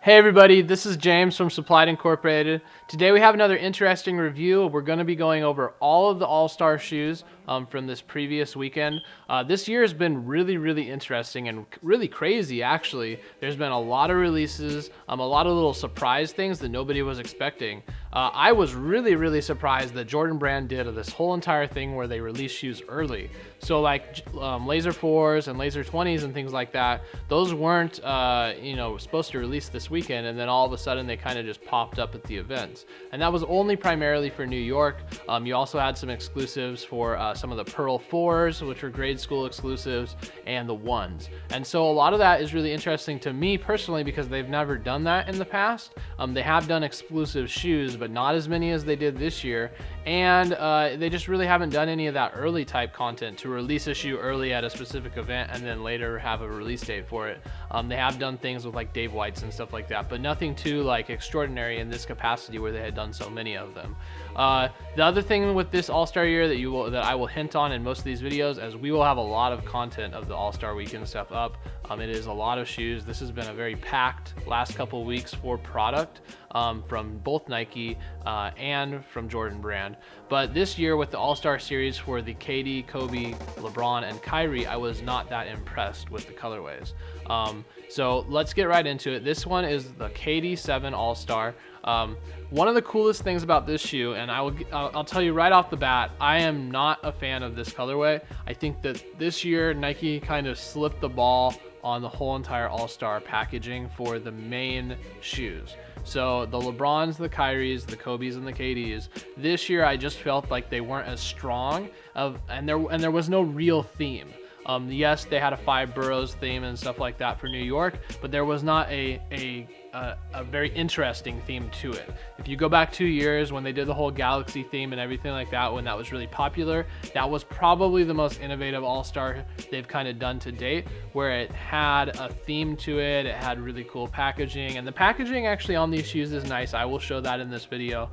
Hey everybody, this is James from Supplied Incorporated. Today we have another interesting review. We're going to be going over all of the All-Star shoes from this previous weekend. This year has been really interesting and really crazy actually. There's been a lot of releases, a lot of little surprise things that nobody was expecting. I was really surprised that Jordan Brand did this whole entire thing where they release shoes early. So like Laser 4s and Laser 20s and things like that, those weren't supposed to release this weekend, and then all of a sudden they kind of just popped up at the events. And that was only primarily for New York. You also had some exclusives for some of the Pearl 4s, which were grade school exclusives, and the 1s. And so a lot of that is really interesting to me personally because they've never done that in the past. They have done exclusive shoes, but not as many as they did this year. And they just really haven't done any of that early type content to release a shoe early at a specific event and then later have a release date for it. They have done things with like Dave White's and stuff like that, but nothing too like extraordinary in this capacity where they had done so many of them. The other thing with this All-Star year that I will hint on in most of these videos, as we will have a lot of content of the All-Star weekend stuff up. It is a lot of shoes. This has been a very packed last couple of weeks for product from both Nike and from Jordan Brand. But this year with the All-Star series for the KD, Kobe, LeBron, and Kyrie, I was not that impressed with the colorways. So let's get right into it. This one is the KD 7 All-Star. One of the coolest things about this shoe, and I'll tell you right off the bat, I am not a fan of this colorway. I think that this year Nike kind of slipped the ball on the whole entire All-Star packaging for the main shoes. So the LeBrons, the Kyries, the Kobes, and the KDs, this year I just felt like they weren't as strong and there was no real theme. Yes, they had a 5 boroughs theme and stuff like that for New York, but there was not a very interesting theme to it. If you go back 2 years when they did the whole Galaxy theme and everything like that, when that was really popular, that was probably the most innovative All-Star they've kind of done to date, where it had a theme to it, it had really cool packaging, and the packaging actually on these shoes is nice. I will show that in this video.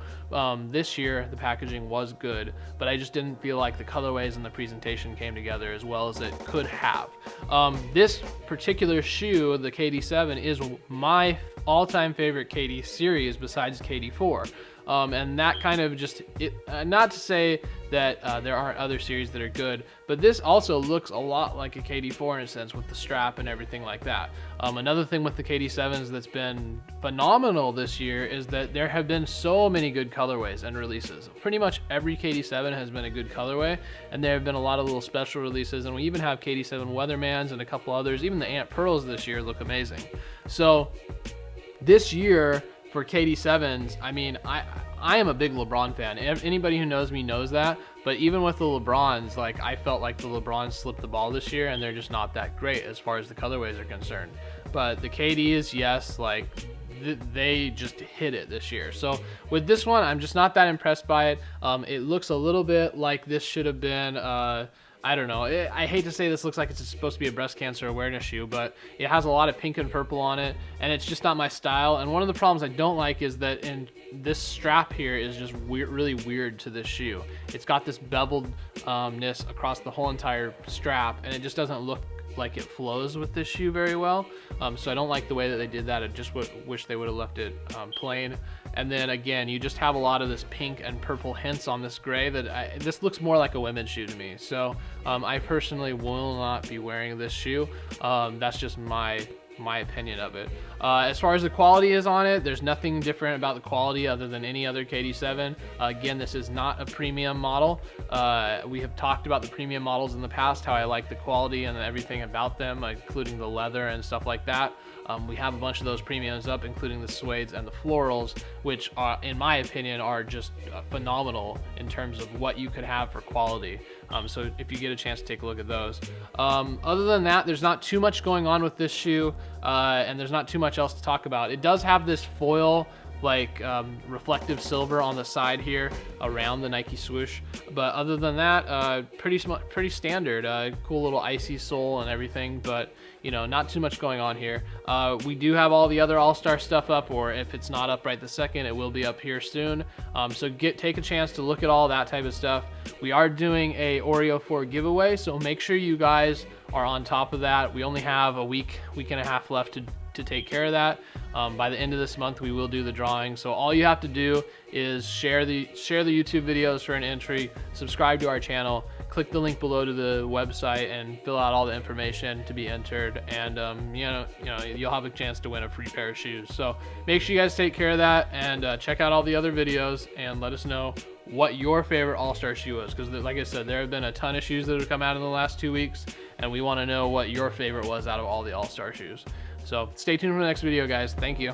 This year the packaging was good, but I just didn't feel like the colorways and the presentation came together as well as it could have. This particular shoe, the KD 7, is my all-time favorite KD series besides KD 4. And that kind of just, not to say that there aren't other series that are good, but this also looks a lot like a KD 4 in a sense with the strap and everything like that. Another thing with the KD 7s that's been phenomenal this year is that there have been so many good colorways and releases. Pretty much every KD 7 has been a good colorway, and there have been a lot of little special releases, and we even have KD 7 Weathermans and a couple others. Even the Ant Pearls this year look amazing. So this year for KD 7s, I mean, I am a big LeBron fan. Anybody who knows me knows that. But even with the LeBrons, like, I felt like the LeBrons slipped the ball this year, and they're just not that great as far as the colorways are concerned. But the KDs, yes, like, they just hit it this year. So with this one, I'm just not that impressed by it. It looks a little bit like this should have been I don't know. I hate to say this looks like it's supposed to be a breast cancer awareness shoe, but it has a lot of pink and purple on it, and it's just not my style. And one of the problems I don't like is that in this strap here is just really weird to this shoe. It's got this beveledness across the whole entire strap, and it just doesn't look like it flows with this shoe very well. So I don't like the way that they did that. I just wish they would have left it plain. And then again, you just have a lot of this pink and purple hints on this gray that this looks more like a women's shoe to me. So I personally will not be wearing this shoe. That's just my opinion of it. As far as the quality is on it, there's nothing different about the quality other than any other KD 7. Again, this is not a premium model. We have talked about the premium models in the past, how I like the quality and everything about them, including the leather and stuff like that. We have a bunch of those premiums up, including the suedes and the florals, which are, in my opinion, are just phenomenal in terms of what you could have for quality. So if you get a chance to take a look at those. Other than that, there's not too much going on with this shoe, and there's not too much else to talk about. It does have this foil like reflective silver on the side here around the Nike swoosh, but other than that, pretty standard. Cool little icy sole and everything, but you know, not too much going on here. We do have all the other All-Star stuff up, or if it's not up right this second, it will be up here soon. So take a chance to look at all that type of stuff. We are doing a Oreo 4 giveaway, so make sure you guys are on top of that. We only have a week and a half left to take care of that. By the end of this month, we will do the drawing. So all you have to do is share the YouTube videos for an entry, subscribe to our channel, click the link below to the website, and fill out all the information to be entered. And you'll have a chance to win a free pair of shoes. So make sure you guys take care of that, and check out all the other videos and let us know what your favorite all-star shoe was, because like I said, there have been a ton of shoes that have come out in the last 2 weeks, and we want to know what your favorite was out of all the all-star shoes. So stay tuned for the next video, guys. Thank you.